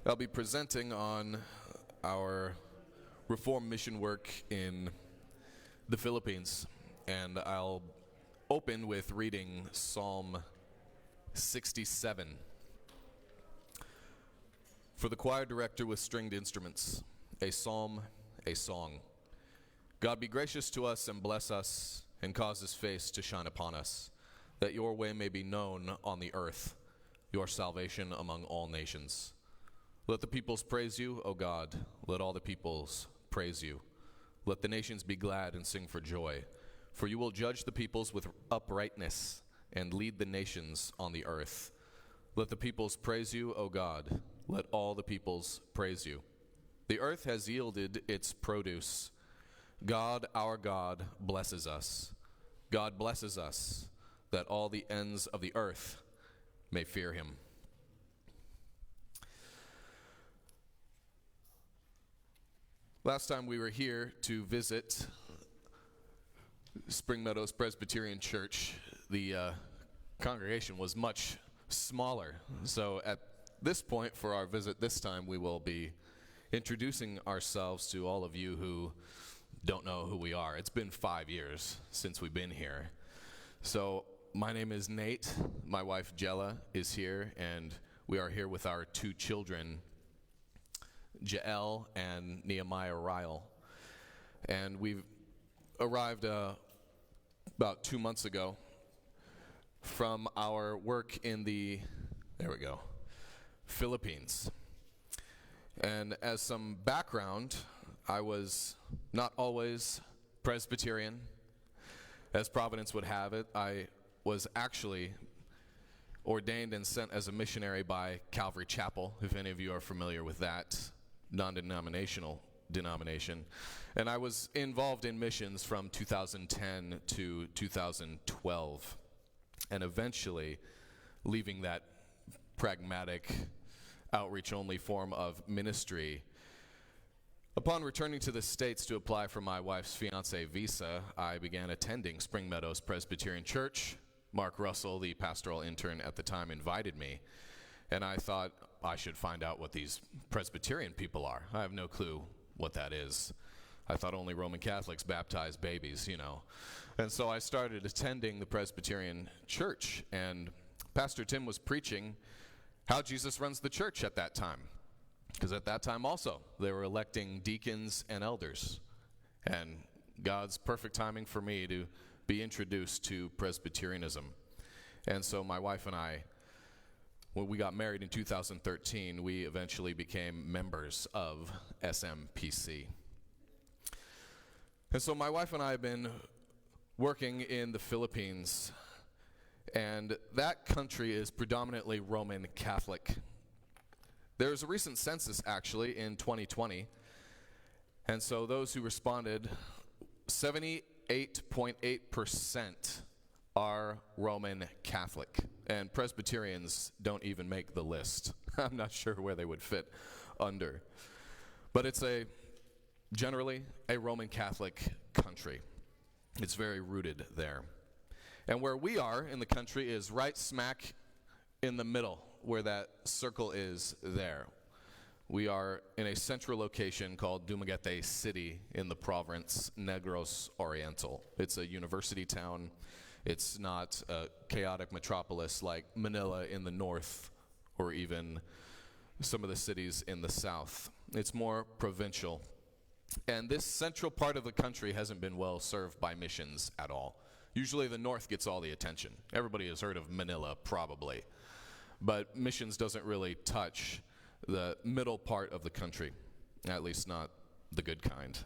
I'll be presenting on our reform mission work in the Philippines, and I'll open with reading Psalm 67. For the choir director with stringed instruments, a psalm, a song. God be gracious to us and bless us and cause his face to shine upon us, that your way may be known on the earth, your salvation among all nations. Let the peoples praise you, O God. Let all the peoples praise you. Let the nations be glad and sing for joy. For you will judge the peoples with uprightness and lead the nations on the earth. Let the peoples praise you, O God. Let all the peoples praise you. The earth has yielded its produce. God, our God, blesses us. God blesses us, that all the ends of the earth may fear him. Last time we were here to visit Spring Meadows Presbyterian Church, the congregation was much smaller. So at this point for our visit this time, we will be introducing ourselves to all of you who don't know who we are. It's been 5 years since we've been here. So my name is Nate. My wife Jella is here, and we are here with our 2 children, Jael and Nehemiah Ryle. And we've arrived about 2 months ago from our work in the, Philippines. And as some background, I was not always Presbyterian. As Providence would have it, I was actually ordained and sent as a missionary by Calvary Chapel, if any of you are familiar with that non-denominational denomination. And I was involved in missions from 2010 to 2012, and eventually leaving that pragmatic outreach-only form of ministry. Upon returning to the States to apply for my wife's fiancé visa, I began attending Spring Meadows Presbyterian Church. Mark Russell, the pastoral intern at the time, invited me, and I thought I should find out what these Presbyterian people are. I have no clue what that is. I thought only Roman Catholics baptize babies, And so I started attending the Presbyterian Church, and Pastor Tim was preaching how Jesus runs the church at that time. Because at that time also, they were electing deacons and elders. And God's perfect timing for me to be introduced to Presbyterianism. And so my wife and I, when we got married in 2013, we eventually became members of SMPC. And so my wife and I have been working in the Philippines, and that country is predominantly Roman Catholic. There's a recent census, actually, in 2020, and so those who responded, 78.8% are Roman Catholic, and Presbyterians don't even make the list. I'm not sure where they would fit under. But it's generally a Roman Catholic country. It's very rooted there. And where we are in the country is right smack in the middle, where that circle is there. We are in a central location called Dumaguete City in the province Negros Oriental. It's a university town. It's not a chaotic metropolis like Manila in the north or even some of the cities in the south. It's more provincial. And this central part of the country hasn't been well served by missions at all. Usually the north gets all the attention. Everybody has heard of Manila, probably. But missions doesn't really touch the middle part of the country, at least not the good kind.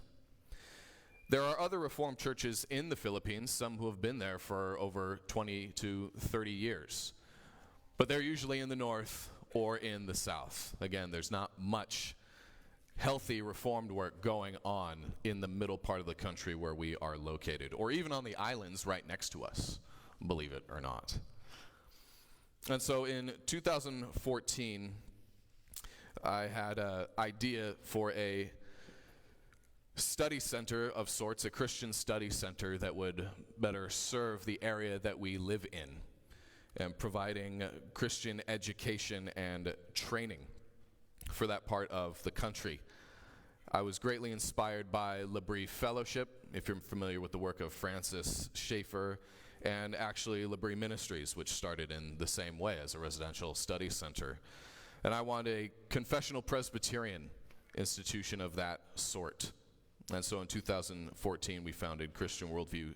There are other Reformed churches in the Philippines, some who have been there for over 20 to 30 years. But they're usually in the north or in the south. Again, there's not much healthy Reformed work going on in the middle part of the country where we are located, or even on the islands right next to us, believe it or not. And so in 2014, I had an idea for a study center of sorts, a Christian study center that would better serve the area that we live in, and providing Christian education and training for that part of the country. I was greatly inspired by L'Abri Fellowship, if you're familiar with the work of Francis Schaeffer, and actually L'Abri Ministries, which started in the same way as a residential study center. And I wanted a confessional Presbyterian institution of that sort. And so in 2014, we founded Christian Worldview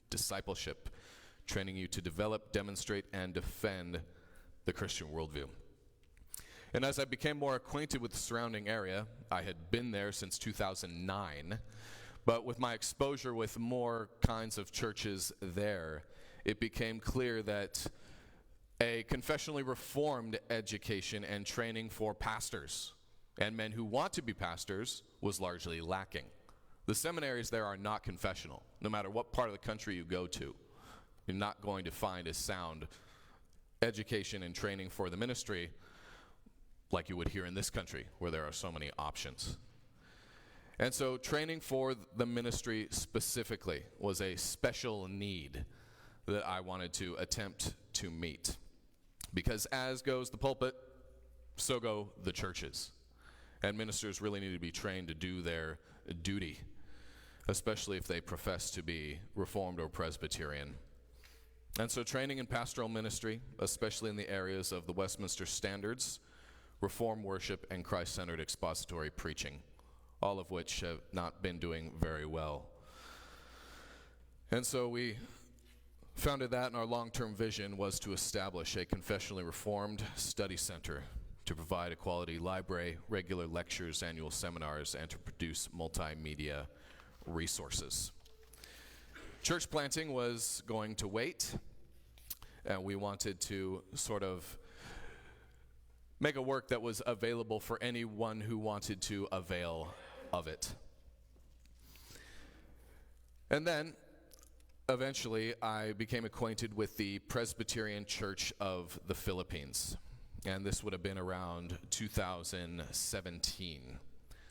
Discipleship, training you to develop, demonstrate, and defend the Christian worldview. And as I became more acquainted with the surrounding area, I had been there since 2009, but with my exposure with more kinds of churches there, it became clear that a confessionally reformed education and training for pastors and men who want to be pastors was largely lacking. The seminaries there are not confessional. No matter what part of the country you go to, you're not going to find a sound education and training for the ministry like you would here in this country, where there are so many options. And so training for the ministry specifically was a special need that I wanted to attempt to meet. Because as goes the pulpit, so go the churches. And ministers really need to be trained to do their duty, especially if they profess to be Reformed or Presbyterian. And so training in pastoral ministry, especially in the areas of the Westminster Standards, Reformed worship, and Christ-centered expository preaching, all of which have not been doing very well. And so we founded that, and our long-term vision was to establish a confessionally reformed study center to provide a quality library, regular lectures, annual seminars, and to produce multimedia resources. Church planting was going to wait, and we wanted to sort of make a work that was available for anyone who wanted to avail of it. And then, eventually, I became acquainted with the Presbyterian Church of the Philippines, and this would have been around 2017.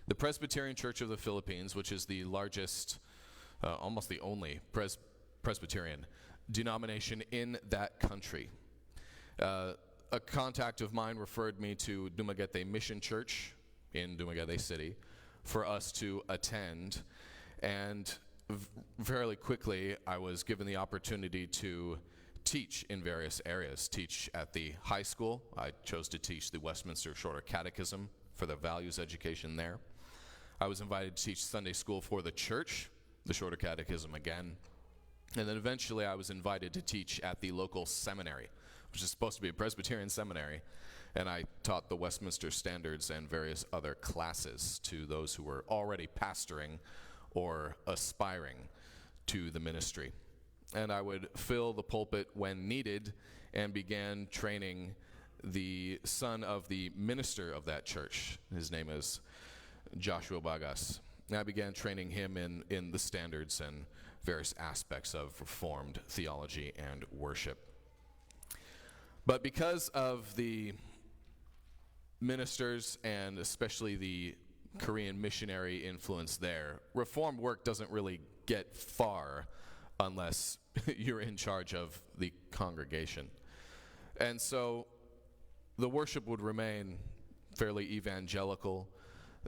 The Presbyterian Church of the Philippines, which is the largest, almost the only Presbyterian denomination in that country. A contact of mine referred me to Dumaguete Mission Church in Dumaguete City for us to attend, and fairly quickly I was given the opportunity to teach in various areas. Teach at the high school. I chose to teach the Westminster Shorter Catechism for the values education there. I was invited to teach Sunday school for the church, the Shorter Catechism again, and then eventually I was invited to teach at the local seminary, which is supposed to be a Presbyterian seminary, and I taught the Westminster Standards and various other classes to those who were already pastoring or aspiring to the ministry. And I would fill the pulpit when needed and began training the son of the minister of that church. His name is Joshua Bagas. And I began training him in the standards and various aspects of Reformed theology and worship. But because of the ministers and especially the Korean missionary influence there, Reformed work doesn't really get far unless you're in charge of the congregation. And so the worship would remain fairly evangelical.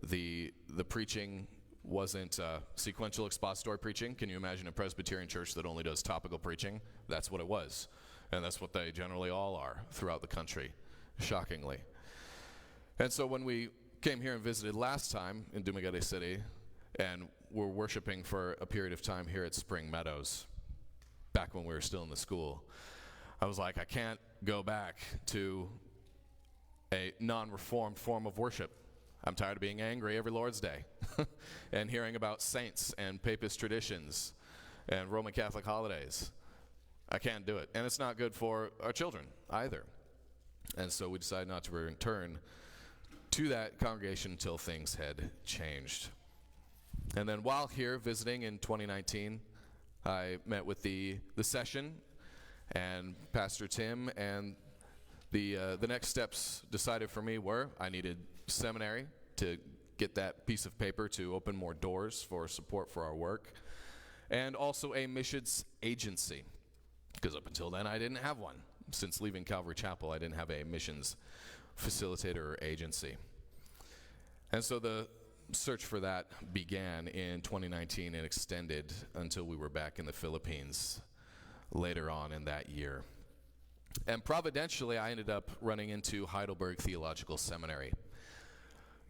The preaching wasn't sequential expository preaching. Can you imagine a Presbyterian church that only does topical preaching? That's what it was. And that's what they generally all are throughout the country, shockingly. And so when we came here and visited last time in Dumaguete City, and were worshiping for a period of time here at Spring Meadows, back when we were still in the school, I was like, I can't go back to a non-reformed form of worship. I'm tired of being angry every Lord's Day and hearing about saints and papist traditions and Roman Catholic holidays. I can't do it. And it's not good for our children either. And so we decided not to return to that congregation until things had changed. And then while here visiting in 2019, I met with the session and Pastor Tim, and the next steps decided for me were I needed seminary to get that piece of paper to open more doors for support for our work, and also a missions agency, because up until then I didn't have one. Since leaving Calvary Chapel, I didn't have a missions facilitator or agency. And so the search for that began in 2019 and extended until we were back in the Philippines later on in that year. And providentially, I ended up running into Heidelberg Theological Seminary.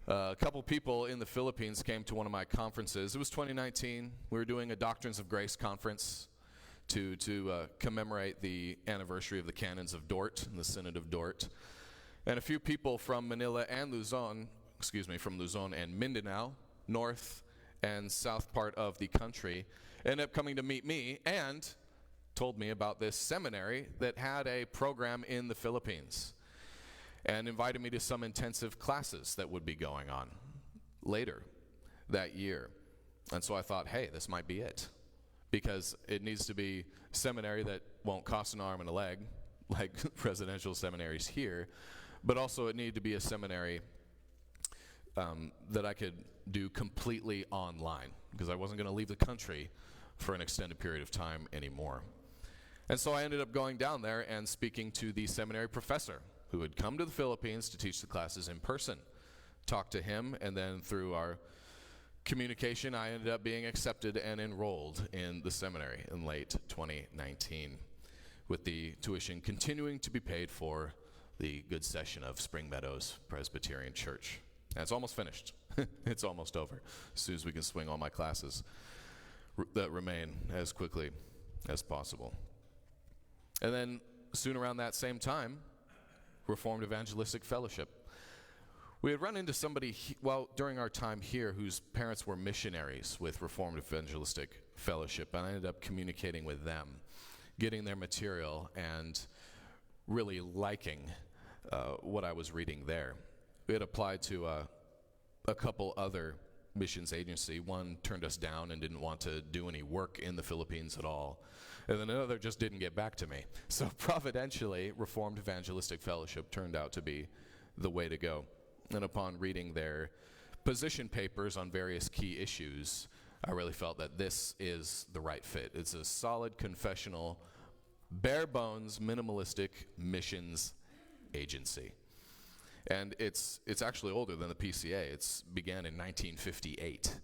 A couple people in the Philippines came to one of my conferences. It was 2019. We were doing a Doctrines of Grace conference to commemorate the anniversary of the Canons of Dort and the Synod of Dort. And a few people from Manila and from Luzon and Mindanao, north and south part of the country, ended up coming to meet me and told me about this seminary that had a program in the Philippines and invited me to some intensive classes that would be going on later that year. And so I thought, hey, this might be it, because it needs to be a seminary that won't cost an arm and a leg like residential seminaries here, but also it needed to be a seminary that I could do completely online, because I wasn't going to leave the country for an extended period of time anymore. And so I ended up going down there and speaking to the seminary professor who had come to the Philippines to teach the classes in person. Talked to him, and then through our communication, I ended up being accepted and enrolled in the seminary in late 2019, with the tuition continuing to be paid for the good session of Spring Meadows Presbyterian Church. And it's almost finished. It's almost over. As soon as we can swing all my classes that remain as quickly as possible. And then soon around that same time, Reformed Evangelistic Fellowship. We had run into somebody during our time here whose parents were missionaries with Reformed Evangelistic Fellowship, and I ended up communicating with them, getting their material, and really liking what I was reading there. We had applied to a couple other missions agency. One turned us down and didn't want to do any work in the Philippines at all. And then another just didn't get back to me. So providentially, Reformed Evangelistic Fellowship turned out to be the way to go. And upon reading their position papers on various key issues, I really felt that this is the right fit. It's a solid confessional, bare bones, minimalistic missions agency. And it's actually older than the PCA. It's began in 1958,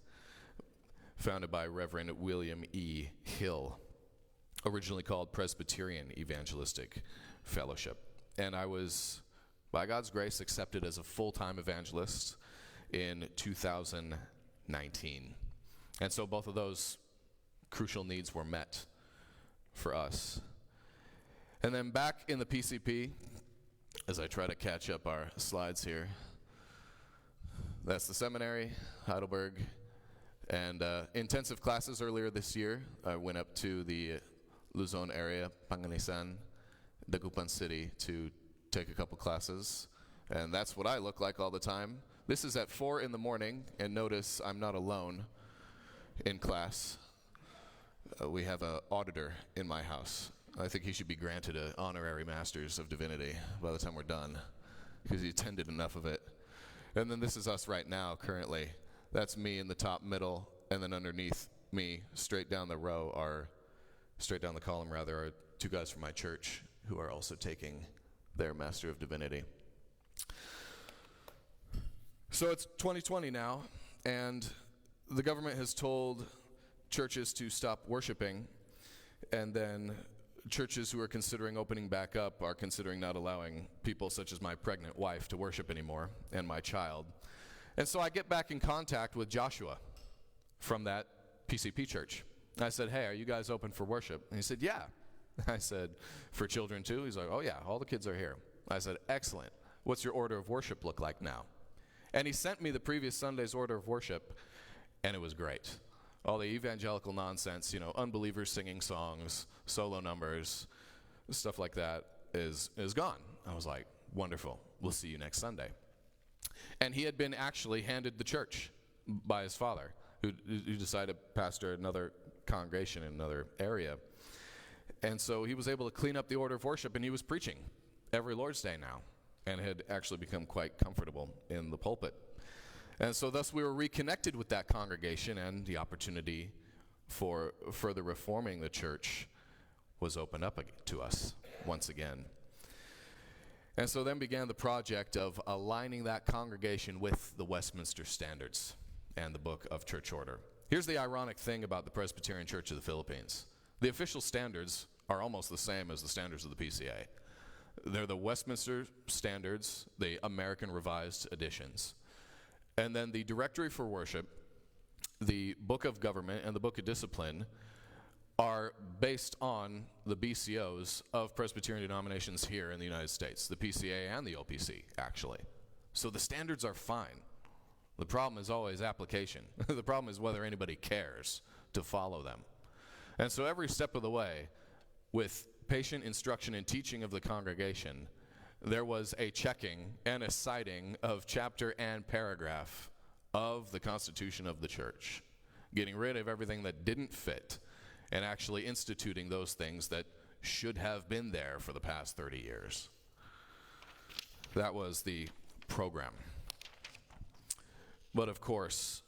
founded by Reverend William E. Hill, originally called Presbyterian Evangelistic Fellowship. And I was, by God's grace, accepted as a full-time evangelist in 2019. And so both of those crucial needs were met for us. And then back in the PCP, as I try to catch up our slides here, that's the seminary, Heidelberg, and intensive classes earlier this year. I went up to the Luzon area, Panganiban, Dagupan City, to take a couple classes, and that's what I look like all the time. This is at 4 in the morning, and notice I'm not alone in class. We have an auditor in my house. I think he should be granted an honorary Master's of Divinity by the time we're done, because he attended enough of it. And then this is us right now, currently. That's me in the top middle, and then underneath me, straight down the column, are two guys from my church who are also taking their Master of Divinity. So it's 2020 now, and the government has told churches to stop worshiping, and then churches who are considering opening back up are considering not allowing people such as my pregnant wife to worship anymore, and my child. And so I get back in contact with Joshua from that PCP church. I said, hey, are you guys open for worship? And he said, yeah. I said, for children too? He's like, oh yeah, all the kids are here. I said, excellent. What's your order of worship look like now? And he sent me the previous Sunday's order of worship, and it was great. All the evangelical nonsense, unbelievers singing songs, solo numbers, stuff like that is gone. I was like, wonderful. We'll see you next Sunday. And he had been actually handed the church by his father, who decided to pastor another congregation in another area. And so he was able to clean up the order of worship, and he was preaching every Lord's Day now, and had actually become quite comfortable in the pulpit. And so thus we were reconnected with that congregation, and the opportunity for further reforming the church was opened up to us once again. And so then began the project of aligning that congregation with the Westminster Standards and the Book of Church Order. Here's the ironic thing about the Presbyterian Church of the Philippines. The official standards are almost the same as the standards of the PCA. They're the Westminster Standards, the American Revised Editions. And then the Directory for Worship, the Book of Government, and the Book of Discipline are based on the BCOs of Presbyterian denominations here in the United States, the PCA and the OPC, actually. So the standards are fine. The problem is always application. The problem is whether anybody cares to follow them. And so every step of the way, with patient instruction and teaching of the congregation, there was a checking and a citing of chapter and paragraph of the Constitution of the Church, getting rid of everything that didn't fit and actually instituting those things that should have been there for the past 30 years. That was the program. But of course,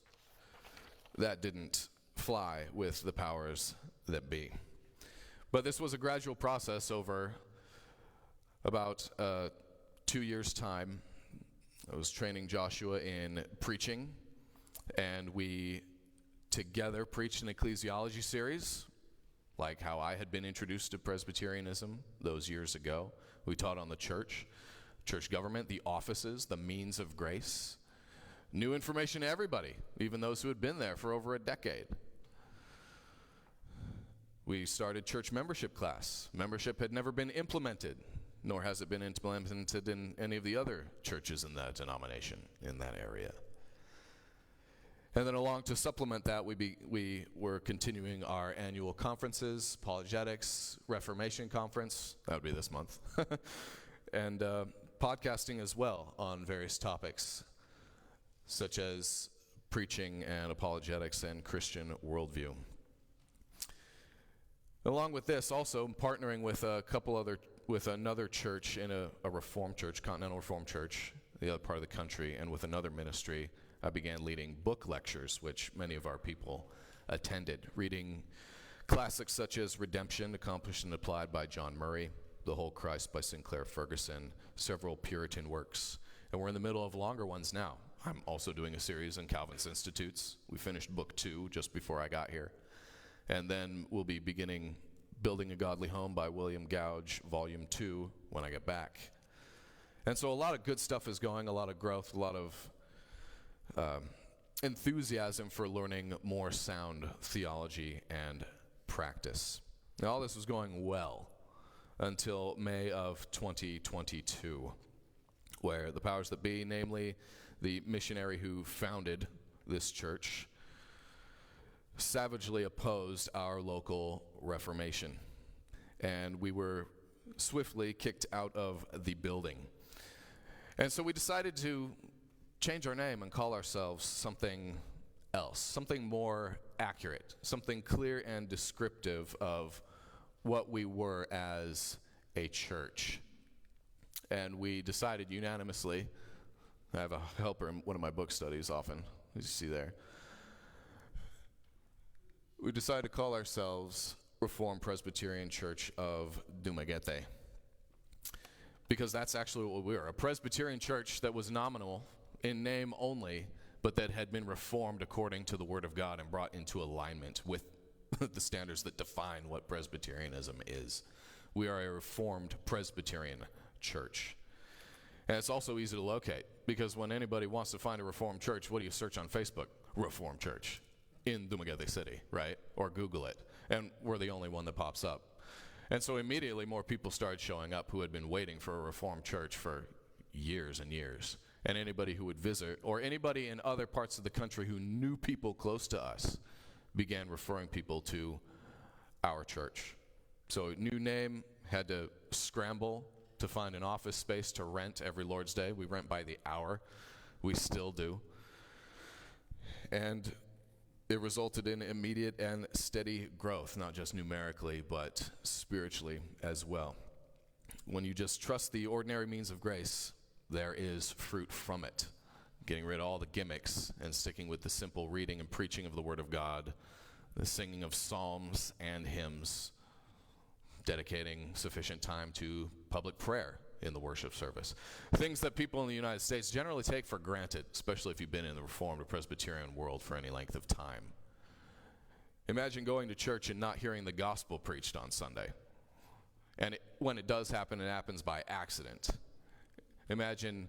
that didn't fly with the powers that be. But this was a gradual process over about 2 years' time. I was training Joshua in preaching, and we together preached an ecclesiology series, like how I had been introduced to Presbyterianism those years ago. We taught on the church government, the offices, the means of grace. New information to everybody, even those who had been there for over a decade. We started church membership class. Membership had never been implemented, nor has it been implemented in any of the other churches in that denomination, in that area. And then along to supplement that, we were continuing our annual conferences, apologetics, Reformation Conference, that would be this month, and podcasting as well on various topics, such as preaching and apologetics and Christian worldview. Along with this, also partnering with another church in a Reformed church, Continental Reformed Church, the other part of the country, and with another ministry, I began leading book lectures, which many of our people attended, reading classics such as Redemption, Accomplished and Applied by John Murray, The Whole Christ by Sinclair Ferguson, several Puritan works, and we're in the middle of longer ones now. I'm also doing a series on Calvin's Institutes. We finished book 2 just before I got here. And then we'll be beginning Building a Godly Home by William Gouge, Volume 2, when I get back. And so a lot of good stuff is going, a lot of growth, a lot of enthusiasm for learning more sound theology and practice. Now, all this was going well until May of 2022, where the powers that be, namely the missionary who founded this church, savagely opposed our local Reformation. And we were swiftly kicked out of the building. And so we decided to change our name and call ourselves something else, something more accurate, something clear and descriptive of what we were as a church. And we decided unanimously, I have a helper in one of my book studies often, as you see there. We decided to call ourselves Reformed Presbyterian Church of Dumaguete, because that's actually what we were, a Presbyterian church that was nominal in name only, but that had been reformed according to the Word of God and brought into alignment with the standards that define what Presbyterianism is. We are a Reformed Presbyterian church. And it's also easy to locate, because when anybody wants to find a Reformed church, what do you search on Facebook? Reformed Church in Dumaguete City, right? Or Google it. And we're the only one that pops up. And so immediately more people started showing up who had been waiting for a Reformed church for years and years. And anybody who would visit, or anybody in other parts of the country who knew people close to us, began referring people to our church. So new name, had to scramble to find an office space to rent every Lord's Day. We rent by the hour. We still do. And it resulted in immediate and steady growth, not just numerically, but spiritually as well. When you just trust the ordinary means of grace, there is fruit from it. Getting rid of all the gimmicks and sticking with the simple reading and preaching of the Word of God, the singing of psalms and hymns, dedicating sufficient time to public prayer in the worship service. Things that people in the United States generally take for granted, especially if you've been in the Reformed or Presbyterian world for any length of time. Imagine going to church and not hearing the gospel preached on Sunday. And when it does happen, it happens by accident. Imagine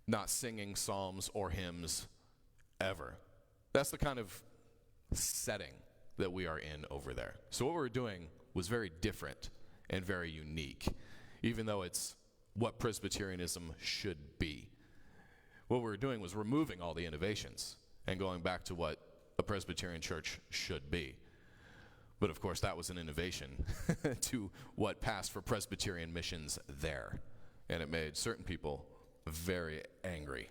not singing psalms or hymns ever. That's the kind of setting that we are in over there. So what we were doing was very different and very unique, even though it's what Presbyterianism should be. What we were doing was removing all the innovations and going back to what a Presbyterian church should be. But of course, that was an innovation to what passed for Presbyterian missions there. And it made certain people very angry.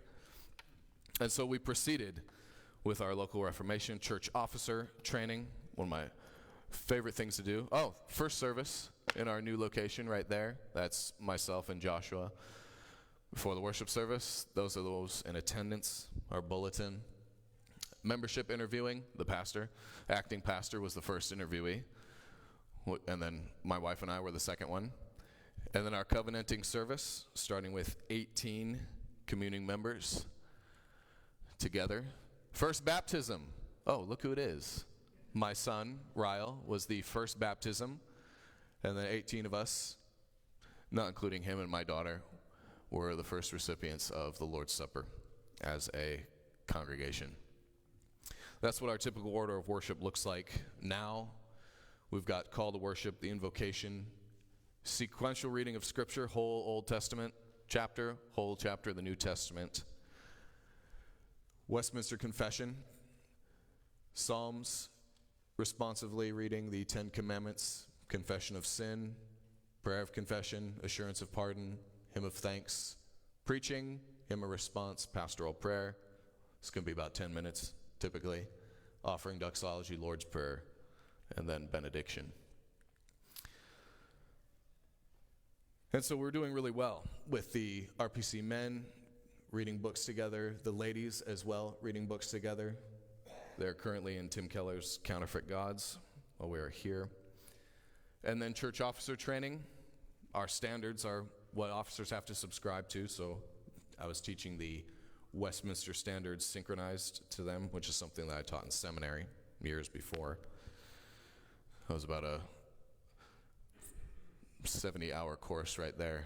And so we proceeded with our local Reformation church officer training, one of my favorite things to do. Oh, first service in our new location right there. That's myself and Joshua. Before the worship service, those are those in attendance, our bulletin. Membership interviewing, the pastor. Acting pastor was the first interviewee. And then my wife and I were the second one. And then our covenanting service, starting with 18 communing members together. First baptism. Oh, look who it is. My son, Ryle, was the first baptism. And then 18 of us, not including him and my daughter, were the first recipients of the Lord's Supper as a congregation. That's what our typical order of worship looks like now. We've got call to worship, the invocation, sequential reading of Scripture, whole Old Testament chapter, whole chapter of the New Testament, Westminster Confession, Psalms, responsively reading the Ten Commandments, confession of sin, prayer of confession, assurance of pardon, hymn of thanks, preaching, hymn of response, pastoral prayer. It's going to be about 10 minutes. Typically, offering, doxology, Lord's Prayer, and then benediction. And so we're doing really well with the RPC men reading books together, the ladies as well reading books together. They're currently in Tim Keller's Counterfeit Gods while we are here. And then church officer training. Our standards are what officers have to subscribe to, so I was teaching the Westminster standards synchronized to them, which is something that I taught in seminary years before. It was about a 70-hour course right there.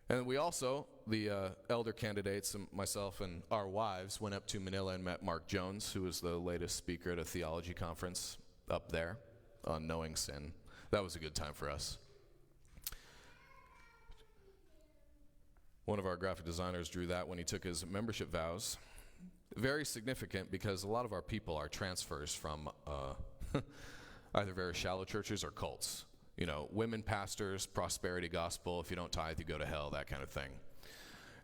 And we also, the elder candidates, and myself and our wives, went up to Manila and met Mark Jones, who was the latest speaker at a theology conference up there on knowing sin. That was a good time for us. One of our graphic designers drew that when he took his membership vows. Very significant because a lot of our people are transfers from either very shallow churches or cults. You know, women pastors, prosperity gospel, if you don't tithe, you go to hell, that kind of thing.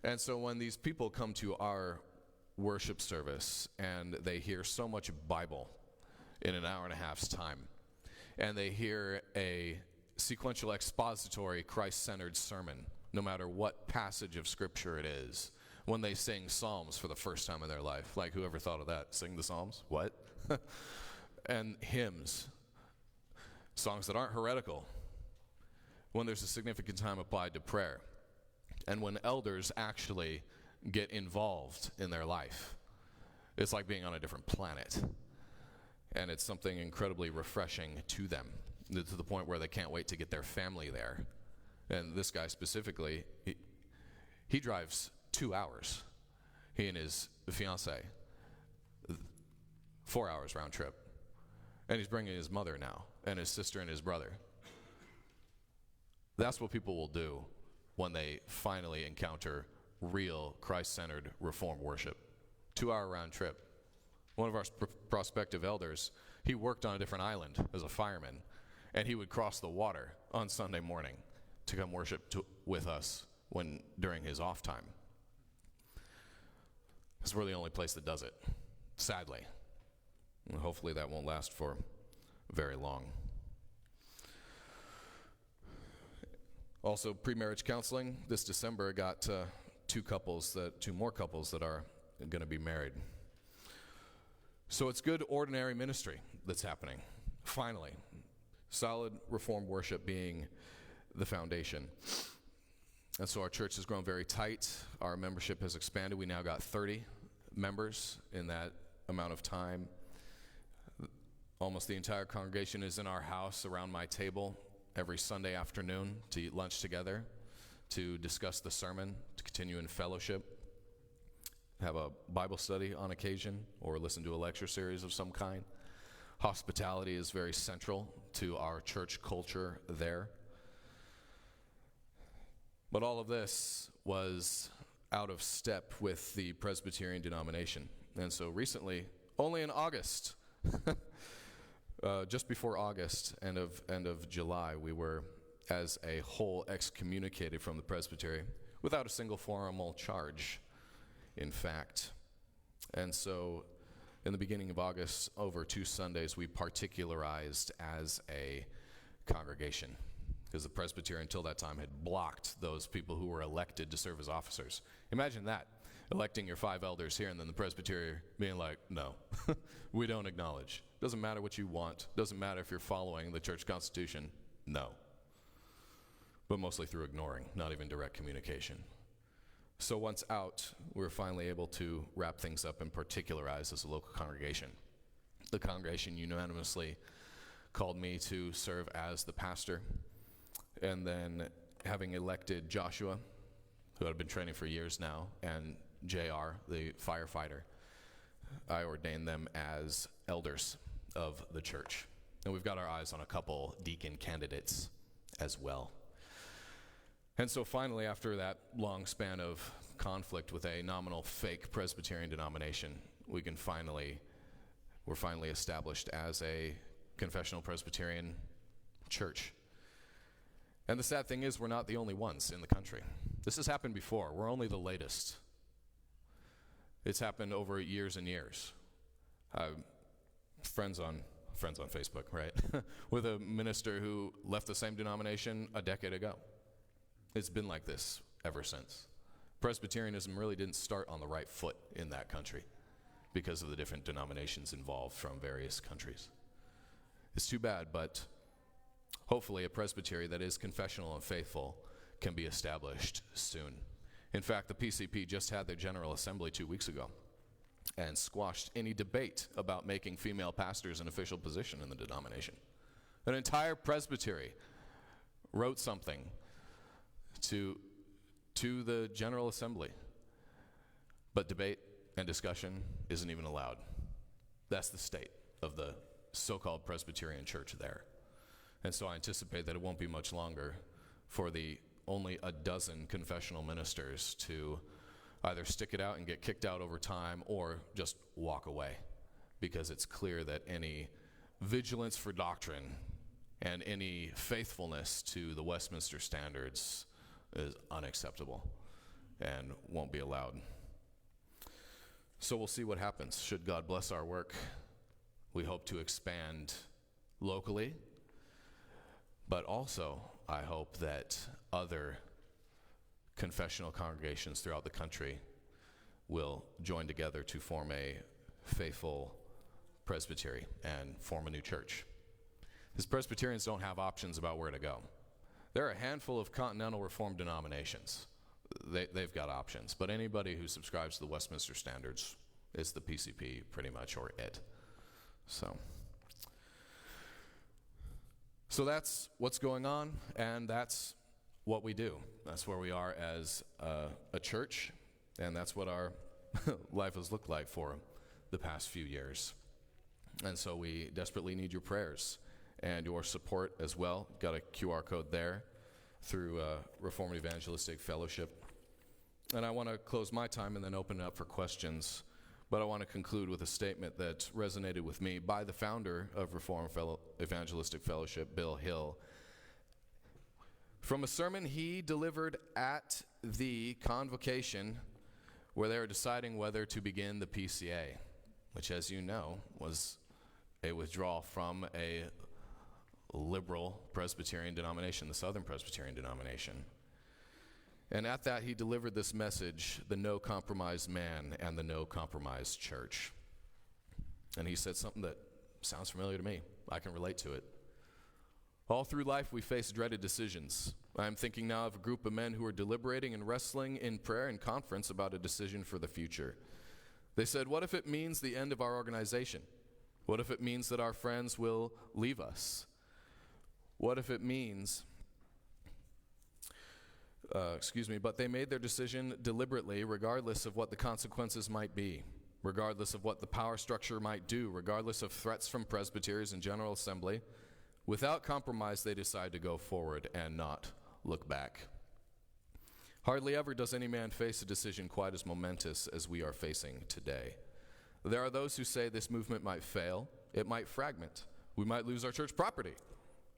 And so when these people come to our worship service and they hear so much Bible in an hour and a half's time, and they hear a sequential expository Christ-centered sermon, no matter what passage of Scripture it is, when they sing Psalms for the first time in their life. Like, whoever thought of that? Sing the Psalms? What? And hymns, songs that aren't heretical, when there's a significant time applied to prayer, and when elders actually get involved in their life. It's like being on a different planet, and it's something incredibly refreshing to them, to the point where they can't wait to get their family there. And this guy specifically, he drives 2 hours. He and his fiancée, 4 hours round trip. And he's bringing his mother now, and his sister and his brother. That's what people will do when they finally encounter real Christ-centered Reformed worship. 2 hour round trip. One of our prospective elders, he worked on a different island as a fireman, and he would cross the water on Sunday morning to come worship with us during his off time. Because we're the only place that does it, sadly. And hopefully that won't last for very long. Also, pre-marriage counseling. This December, I got two more couples that are going to be married. So it's good ordinary ministry that's happening. Finally, solid Reformed worship being the foundation. And so our church has grown very tight. Our membership has expanded. We now got 30 members in that amount of time. Almost the entire congregation is in our house around my table every Sunday afternoon to eat lunch together, to discuss the sermon, to continue in fellowship, have a Bible study on occasion, or listen to a lecture series of some kind. Hospitality is very central to our church culture there. But all of this was out of step with the Presbyterian denomination. And so recently, only in August, just before August, end of July, we were as a whole excommunicated from the presbytery without a single formal charge, in fact. And so in the beginning of August, over 2 Sundays, we particularized as a congregation, because the presbytery until that time had blocked those people who were elected to serve as officers. Imagine that, electing your 5 elders here and then the presbytery being like, no, we don't acknowledge. Doesn't matter what you want. Doesn't matter if you're following the church constitution. No. But mostly through ignoring, not even direct communication. So once out, we were finally able to wrap things up and particularize as a local congregation. The congregation unanimously called me to serve as the pastor. And then having elected Joshua, who had been training for years now, and JR, the firefighter, I ordained them as elders of the church. And we've got our eyes on a couple deacon candidates as well. And so finally, after that long span of conflict with a nominal fake Presbyterian denomination, we're finally established as a confessional Presbyterian church. And the sad thing is, we're not the only ones in the country. This has happened before. We're only the latest. It's happened over years and years. Friends on Facebook, right? With a minister who left the same denomination a decade ago. It's been like this ever since. Presbyterianism really didn't start on the right foot in that country because of the different denominations involved from various countries. It's too bad, but hopefully a presbytery that is confessional and faithful can be established soon. In fact, the PCP just had their General Assembly 2 weeks ago and squashed any debate about making female pastors an official position in the denomination. An entire presbytery wrote something to the General Assembly, but debate and discussion isn't even allowed. That's the state of the so-called Presbyterian church there. And so I anticipate that it won't be much longer for the only a dozen confessional ministers to either stick it out and get kicked out over time or just walk away, because it's clear that any vigilance for doctrine and any faithfulness to the Westminster standards is unacceptable and won't be allowed. So we'll see what happens. Should God bless our work, we hope to expand locally, but also I hope that other confessional congregations throughout the country will join together to form a faithful presbytery and form a new church. Because Presbyterians don't have options about where to go. There are a handful of continental Reformed denominations. They've got options. But anybody who subscribes to the Westminster standards is the PCP pretty much, or it. So that's what's going on, and that's what we do. That's where we are as a church, and that's what our life has looked like for the past few years. And so we desperately need your prayers and your support as well. Got a QR code there through Reformed Evangelistic Fellowship. And I want to close my time and then open it up for questions. But I want to conclude with a statement that resonated with me by the founder of Reformed Evangelistic Fellowship, Bill Hill, from a sermon he delivered at the convocation where they were deciding whether to begin the PCA, which, as you know, was a withdrawal from a liberal Presbyterian denomination, the Southern Presbyterian denomination. And at that, he delivered this message, the no compromise man and the no compromise church. And he said something that sounds familiar to me. I can relate to it. All through life, we face dreaded decisions. I'm thinking now of a group of men who are deliberating and wrestling in prayer and conference about a decision for the future. They said, what if it means the end of our organization? What if it means that our friends will leave us? What if it means, but they made their decision deliberately, regardless of what the consequences might be, regardless of what the power structure might do, regardless of threats from presbyteries and General Assembly. Without compromise, they decide to go forward and not look back. Hardly ever does any man face a decision quite as momentous as we are facing today. There are those who say this movement might fail, it might fragment, we might lose our church property,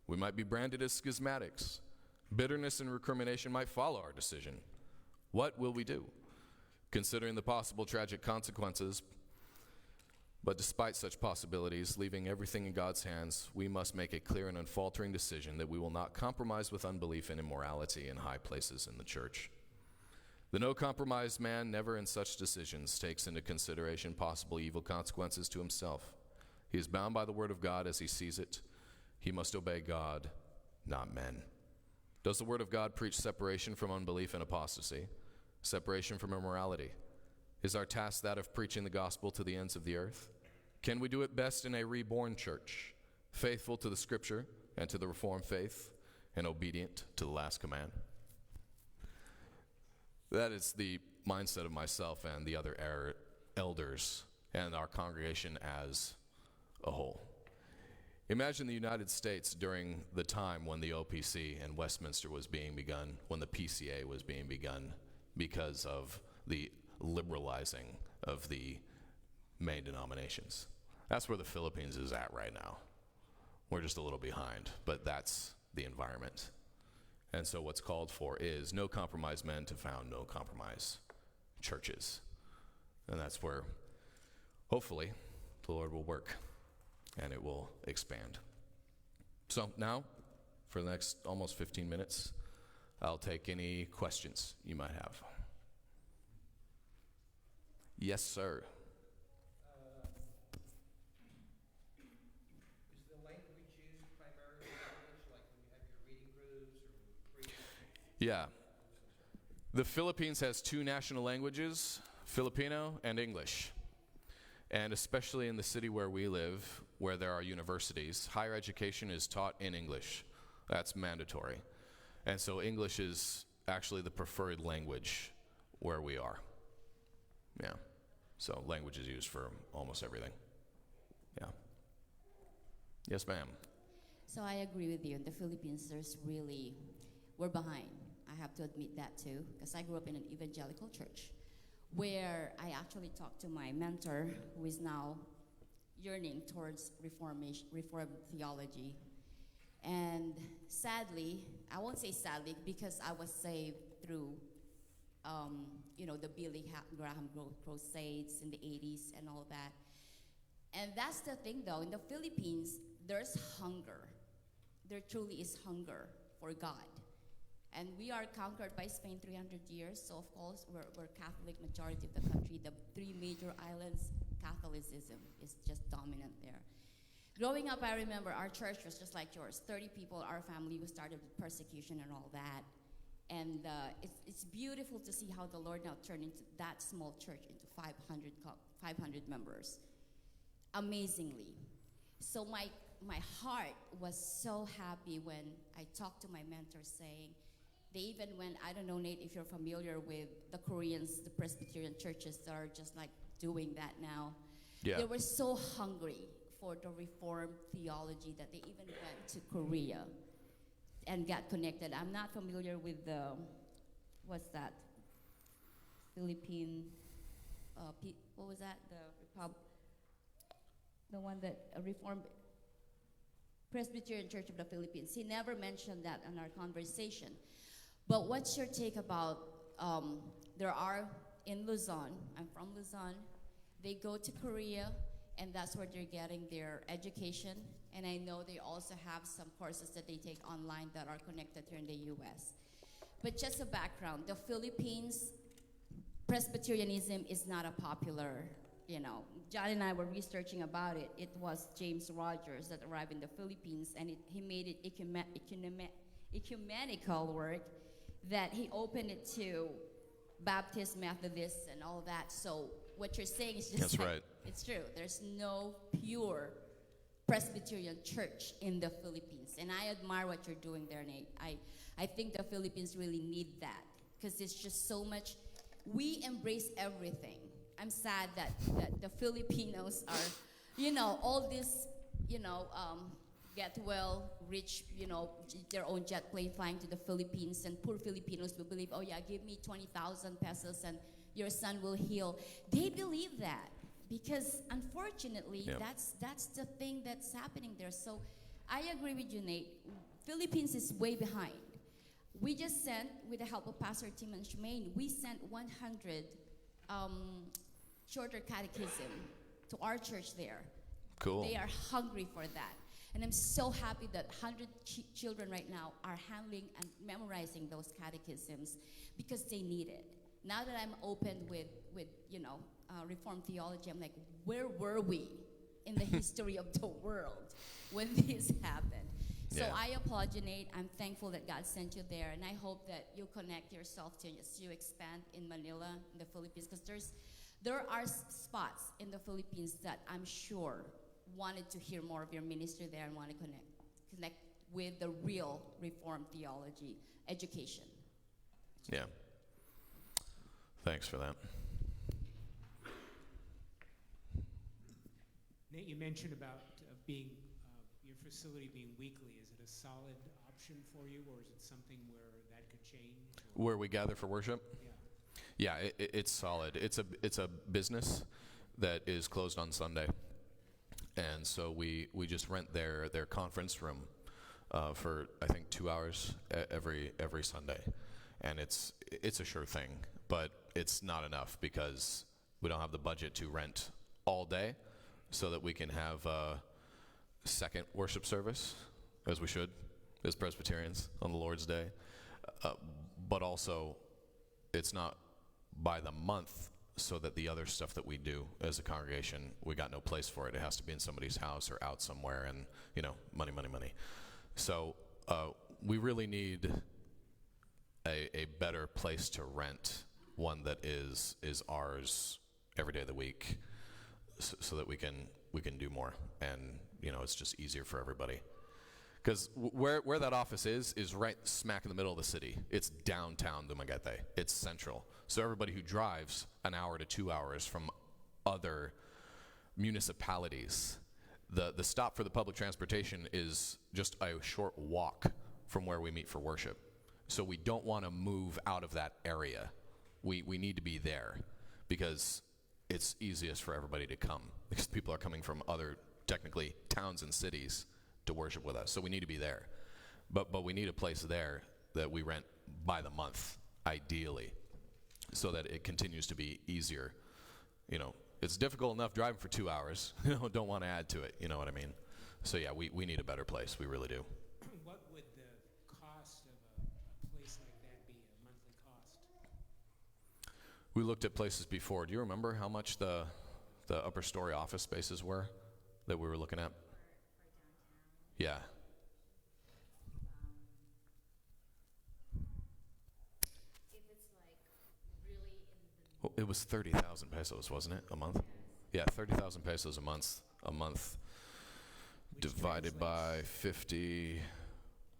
we might be branded as schismatics, bitterness and recrimination might follow our decision. What will we do? Considering the possible tragic consequences, but despite such possibilities, leaving everything in God's hands, we must make a clear and unfaltering decision that we will not compromise with unbelief and immorality in high places in the church. The no-compromise man never in such decisions takes into consideration possible evil consequences to himself. He is bound by the word of God as he sees it. He must obey God, not men. Does the word of God preach separation from unbelief and apostasy, separation from immorality? Is our task that of preaching the gospel to the ends of the earth? Can we do it best in a reborn church, faithful to the scripture and to the Reformed faith, and obedient to the last command? That is the mindset of myself and the other elders and our congregation as a whole. Imagine the United States during the time when the OPC and Westminster was being begun, when the PCA was being begun, because of the liberalizing of the main denominations. That's where the Philippines is at right now. We're just a little behind, but that's the environment. And so what's called for is no compromise men to found no compromise churches. And that's where, hopefully, the Lord will work and it will expand. So now, for the next almost 15 minutes, I'll take any questions you might have. Yes, sir. Is the language used primarily in English, like when you have your reading groups or reading? Yeah. The Philippines has two national languages, Filipino and English. And especially in the city where we live, where there are universities, higher education is taught in English. That's mandatory. And so English is actually the preferred language where we are. Yeah. So language is used for almost everything. Yeah. Yes, ma'am. So I agree with you. In the Philippines, we're behind. I have to admit that too, because I grew up in an evangelical church where I actually talked to my mentor, who is now yearning towards Reformed theology. And sadly, I won't say sadly, because I was saved through the Billy Graham crusades in the 80s and all that. And that's the thing, though. In the Philippines, there's hunger. There truly is hunger for God. And we are conquered by Spain 300 years, so of course, we're Catholic majority of the country. The three major islands, Catholicism is just dominant there. Growing up, I remember our church was just like yours. 30 people, our family, who started with persecution and all that. And it's beautiful to see how the Lord now turned into that small church into 500 members. Amazingly. So my heart was so happy when I talked to my mentor saying, they even went, I don't know, Nate, if you're familiar with the Koreans, the Presbyterian churches that are just like doing that now. Yeah. They were so hungry for the Reformed theology that they even went to Korea and got connected. I'm not familiar with the, what's that? Philippine, what was that? The one that Reformed Presbyterian Church of the Philippines. He never mentioned that in our conversation. But what's your take about, there are in Luzon, I'm from Luzon, they go to Korea, and that's where they're getting their education. And I know they also have some courses that they take online that are connected here in the U.S. But just a background, the Philippines, Presbyterianism is not a popular John and I were researching about it. It was James Rogers that arrived in the Philippines, and he made it ecumenical work, that he opened it to Baptist, Methodists, and all that. So what you're saying is just That's right. It's true. There's no pure Presbyterian church in the Philippines, and I admire what you're doing there, Nate. I think the Philippines really need that, because it's just so much. We embrace everything. I'm sad that the Filipinos are, all this, get well, rich, their own jet plane flying to the Philippines, and poor Filipinos will believe, oh yeah, give me 20,000 pesos and your son will heal. They believe that because unfortunately, Yep. that's the thing that's happening there. So I agree with you, Nate. Philippines is way behind. We just sent, with the help of Pastor Tim and Shemaine, we sent 100 shorter catechism to our church there. Cool. They are hungry for that. And I'm so happy that 100 children right now are handling and memorizing those catechisms because they need it. Now that I'm open with Reformed theology, I'm like, where were we in the history of the world when this happened? So Yeah. I applaud you, Nate. I'm thankful that God sent you there, and I hope that you connect yourself to as you expand in Manila, in the Philippines, because there are spots in the Philippines that I'm sure wanted to hear more of your ministry there and want to connect with the real Reformed theology education. Yeah. Thanks for that. Nate, you mentioned about being your facility being weekly. Is it a solid option for you, or is it something where that could change? Where we gather for worship? Yeah. Yeah, it's solid. It's a business that is closed on Sunday, and so we just rent their conference room for I think 2 hours every Sunday, and it's a sure thing, but it's not enough because we don't have the budget to rent all day, so that we can have a second worship service, as we should, as Presbyterians on the Lord's Day, but also it's not by the month, so that the other stuff that we do as a congregation, we got no place for it. It has to be in somebody's house or out somewhere, and money. So we really need a better place to rent, one that is ours every day of the week, so that we can do more, and it's just easier for everybody. Because where that office is right smack in the middle of the city. It's downtown Dumaguete. It's central. So everybody who drives an hour to 2 hours from other municipalities, the stop for the public transportation is just a short walk from where we meet for worship. So we don't want to move out of that area. We need to be there because it's easiest for everybody to come, because people are coming from other, technically, towns and cities to worship with us. So we need to be there. But we need a place there that we rent by the month, ideally, so that it continues to be easier. It's difficult enough driving for 2 hours. Don't want to add to it. You know what I mean? So yeah, we need a better place. We really do. What would the cost of a place like that be, a monthly cost? We looked at places before. Do you remember how much the upper story office spaces were that we were looking at? Yeah. If it's like really in Well, it was 30,000 pesos, wasn't it, a month? Yeah, 30,000 pesos a month. Which Divided by translates-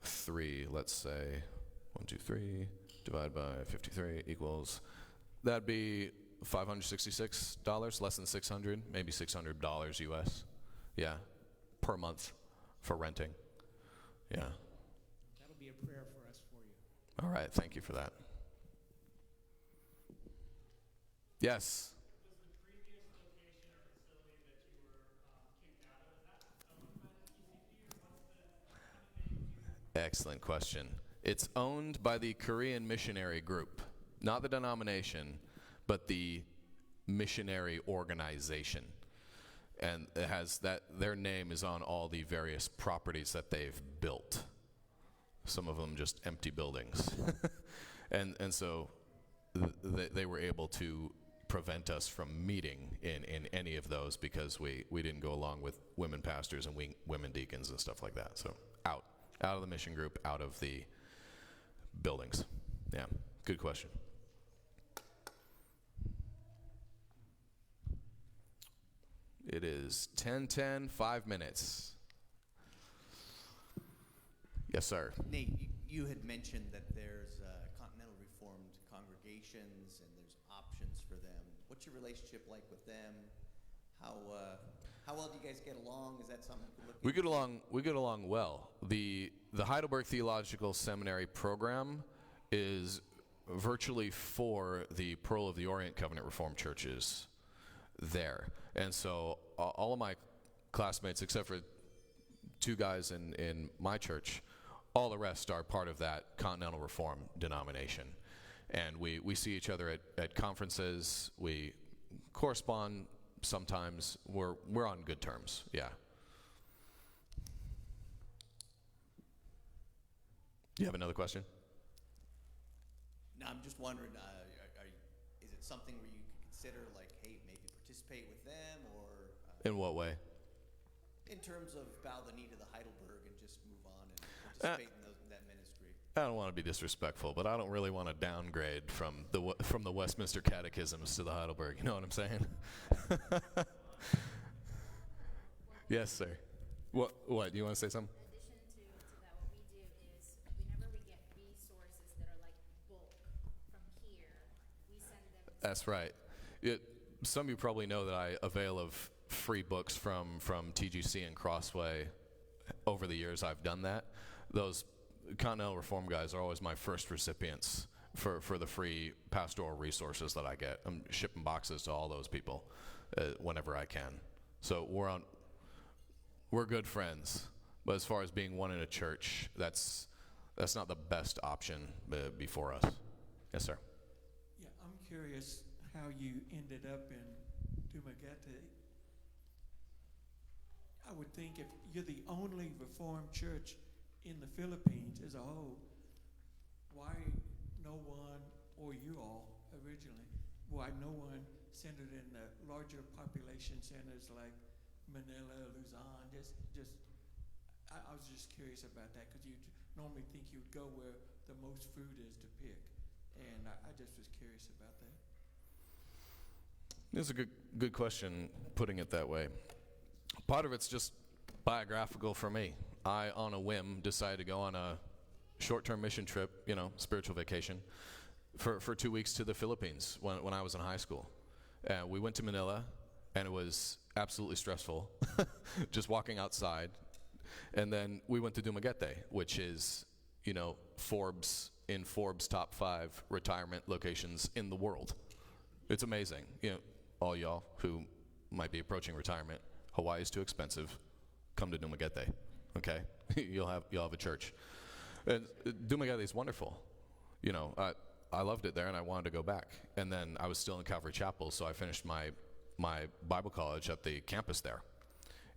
53, let's say. 1, 2, 3, divided by 53 equals, that'd be $566, less than 600, maybe $600 US. Yeah, per month for renting. Yeah. That'll be a prayer for us for you. All right, thank you for that. Yes. Was the previous location or facility that you were kicked out of, is that owned by the PCP, or how did they do? Excellent question. It's owned by the Korean Missionary Group, not the denomination, but the missionary organization. And it has their name is on all the various properties that they've built. Some of them just empty buildings. and so they were able to prevent us from meeting in any of those because we didn't go along with women pastors and women deacons and stuff like that. So out of the mission group, out of the buildings. Yeah, good question. It is 10:10, 5 minutes. Yes, sir. Nate, you had mentioned that there's Continental Reformed congregations and there's options for them. What's your relationship like with them? How well do you guys get along? Is that something you could look We into? get along well. The Heidelberg Theological Seminary program is virtually for the Pearl of the Orient Covenant Reformed churches there. And so all of my classmates, except for two guys in my church, all the rest are part of that Continental Reform denomination. And we see each other at conferences. We correspond sometimes. We're on good terms, yeah. Do you have another question? No, I'm just wondering, is it something where you could consider, like, hey, maybe participate with them, or In what way? in terms of bow the knee to the Heidelberg and just move on and participate in that ministry? I don't want to be disrespectful, but I don't really want to downgrade from the Westminster Catechisms to the Heidelberg. You know what I'm saying? Yes, sir. What? You want to say something? In addition to that, what we do is whenever we get resources that are like bulk from here, we send them to That's right. Some of you probably know that I avail of free books from TGC and Crossway. Over the years, I've done that. Those Continental Reform guys are always my first recipients for the free pastoral resources that I get. I'm shipping boxes to all those people whenever I can. So we're good friends. But as far as being one in a church, that's not the best option before us. Yes, sir. Yeah, I'm curious how you ended up in Dumaguete. I would think if you're the only Reformed church in the Philippines as a whole, why no one, or you all originally, why no one centered in the larger population centers like Manila, Luzon? I was just curious about that, because you normally think you'd go where the most fruit is to pick, and I just was curious about that. It's a good question, putting it that way. Part of it's just biographical for me. I, on a whim, decided to go on a short-term mission trip, spiritual vacation, for 2 weeks to the Philippines when I was in high school. We went to Manila, and it was absolutely stressful, just walking outside. And then we went to Dumaguete, which is, Forbes top 5 retirement locations in the world. It's amazing. All y'all who might be approaching retirement, Hawaii is too expensive. Come to Dumaguete, okay? you'll have a church. And Dumaguete is wonderful. I loved it there, and I wanted to go back. And then I was still in Calvary Chapel, so I finished my Bible college at the campus there,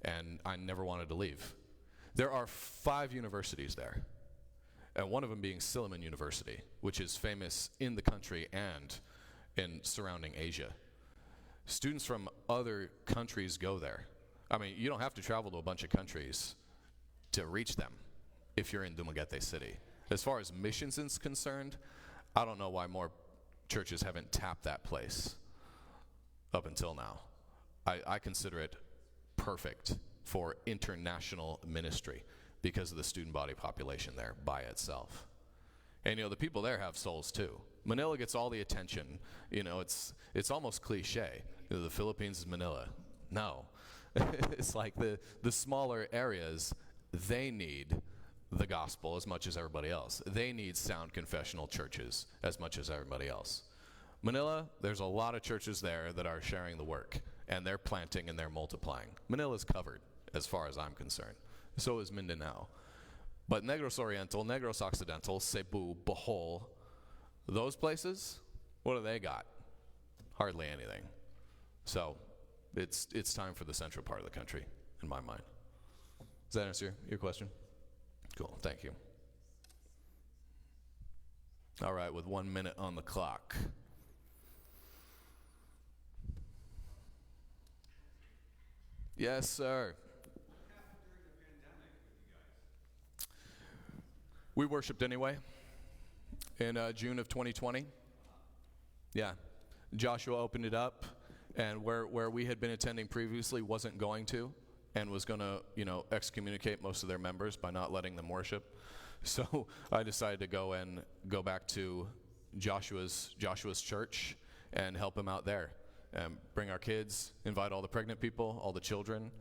and I never wanted to leave. There are 5 universities there, and one of them being Silliman University, which is famous in the country and in surrounding Asia. Students from other countries go there. I mean, you don't have to travel to a bunch of countries to reach them if you're in Dumaguete City. As far as missions is concerned, I don't know why more churches haven't tapped that place up until now. I consider it perfect for international ministry because of the student body population there by itself. And the people there have souls too. Manila gets all the attention. It's almost cliche. The Philippines is Manila. No. It's like the smaller areas, they need the gospel as much as everybody else. They need sound confessional churches as much as everybody else. Manila, there's a lot of churches there that are sharing the work, and they're planting and they're multiplying. Manila's covered as far as I'm concerned. So is Mindanao. But Negros Oriental, Negros Occidental, Cebu, Bohol, those places, what do they got? Hardly anything. So it's time for the central part of the country, in my mind. Does that answer your question? Cool, thank you. All right, with 1 minute on the clock. Yes, sir. We worshiped anyway in June of 2020. Yeah. Joshua opened it up, and where we had been attending previously wasn't going to, and was going to, excommunicate most of their members by not letting them worship. So I decided to go back to Joshua's church and help him out there. Bring our kids, invite all the pregnant people, all the children,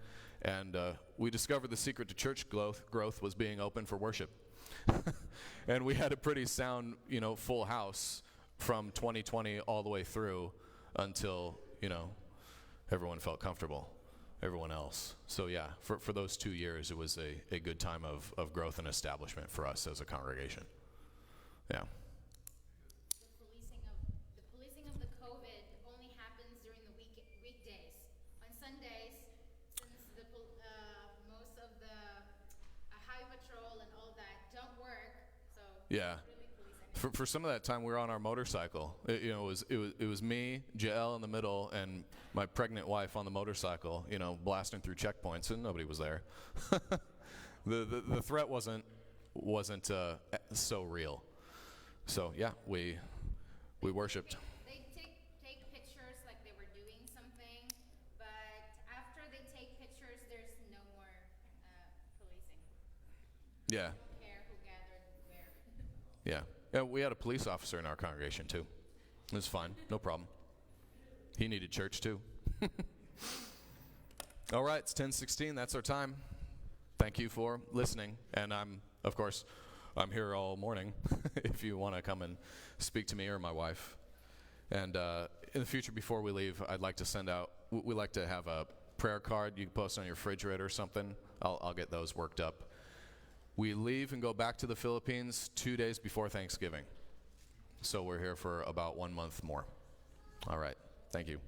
and we discovered the secret to church growth was being open for worship. And we had a pretty sound, full house from 2020 all the way through until, everyone felt comfortable, everyone else. So yeah, for those 2 years, it was a good time of growth and establishment for us as a congregation. Yeah. The policing of the COVID only happens during the weekdays. On Sundays, since most of the highway patrol and all that don't work, so Yeah. really policing. For some of that time, we were on our motorcycle. It was me, Jael in the middle, and my pregnant wife on the motorcycle. Blasting through checkpoints, and nobody was there. the threat wasn't so real. So yeah, we worshipped. They take pictures like they were doing something, but after they take pictures, there's no more policing. Yeah, They don't care who gathered where. yeah. And we had a police officer in our congregation too. It was fine, no problem. He needed church too. All right, it's 10:16. That's our time. Thank you for listening, and I'm here all morning if you want to come and speak to me or my wife. And in the future, before we leave, I'd like to send out, we like to have a prayer card you can post on your refrigerator or something. I'll get those worked up. We leave and go back to the Philippines 2 days before Thanksgiving. So we're here for about 1 month more. All right, thank you.